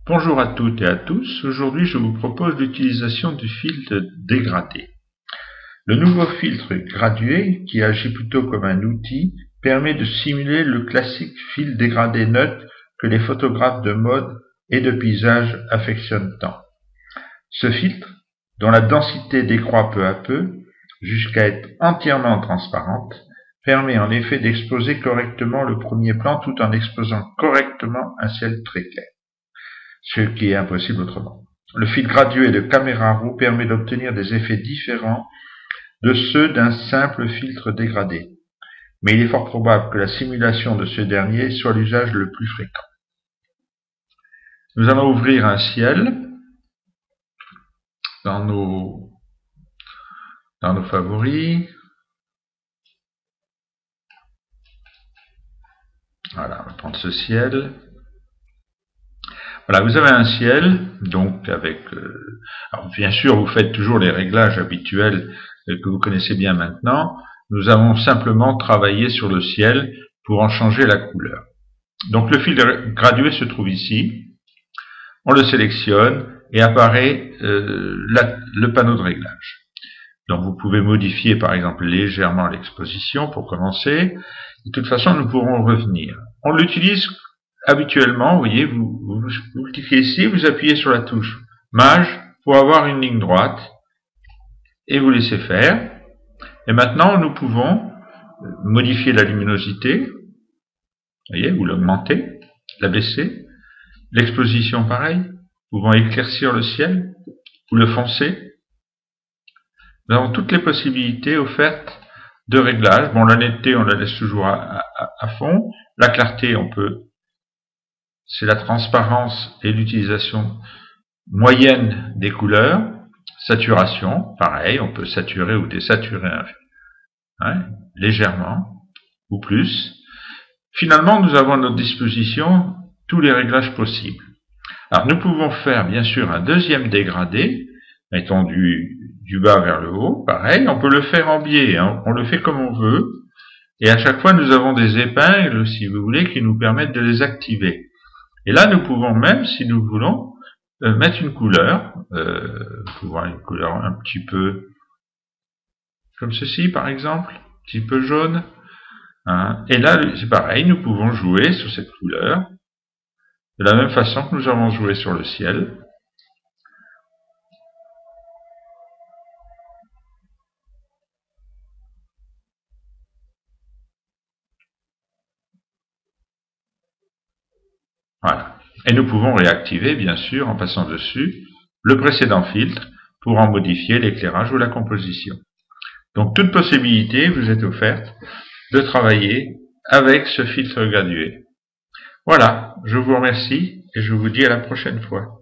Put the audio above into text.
Bonjour à toutes et à tous, aujourd'hui je vous propose l'utilisation du filtre dégradé. Le nouveau filtre gradué, qui agit plutôt comme un outil, permet de simuler le classique filtre dégradé neutre que les photographes de mode et de paysage affectionnent tant. Ce filtre, dont la densité décroît peu à peu, jusqu'à être entièrement transparente, permet en effet d'exposer correctement le premier plan tout en exposant correctement un ciel très clair, ce qui est impossible autrement. Le filtre gradué de caméra raw permet d'obtenir des effets différents de ceux d'un simple filtre dégradé, mais il est fort probable que la simulation de ce dernier soit l'usage le plus fréquent. Nous allons ouvrir un ciel dans nos favoris. Voilà, on va prendre ce ciel. Voilà, vous avez un ciel, donc avec... alors bien sûr, vous faites toujours les réglages habituels que vous connaissez bien maintenant. Nous avons simplement travaillé sur le ciel pour en changer la couleur. Donc le filtre gradué se trouve ici. On le sélectionne et apparaît le panneau de réglage. Donc vous pouvez modifier par exemple légèrement l'exposition pour commencer. De toute façon, nous pourrons revenir. On l'utilise habituellement, vous voyez, vous cliquez ici, vous appuyez sur la touche Mage pour avoir une ligne droite et vous laissez faire. Et maintenant, nous pouvons modifier la luminosité, vous voyez, ou l'augmenter, la baisser. L'exposition, pareil, nous pouvons éclaircir le ciel ou le foncer. Nous avons toutes les possibilités offertes de réglage. Bon, la netteté, on la laisse toujours à fond. La clarté, on peut... C'est la transparence et l'utilisation moyenne des couleurs. Saturation, pareil, on peut saturer ou désaturer légèrement ou plus. Finalement, nous avons à notre disposition tous les réglages possibles. Alors, nous pouvons faire bien sûr un deuxième dégradé, mettons du bas vers le haut, pareil, on peut le faire en biais, on le fait comme on veut, et à chaque fois nous avons des épingles, si vous voulez, qui nous permettent de les activer. Et là, nous pouvons même, si nous voulons, mettre une couleur, une couleur un petit peu comme ceci, par exemple, un petit peu jaune. Et là, c'est pareil, nous pouvons jouer sur cette couleur, de la même façon que nous avons joué sur le ciel. Voilà. Et nous pouvons réactiver, bien sûr, en passant dessus, le précédent filtre pour en modifier l'éclairage ou la composition. Donc, toute possibilité vous est offerte de travailler avec ce filtre gradué. Voilà, je vous remercie et je vous dis à la prochaine fois.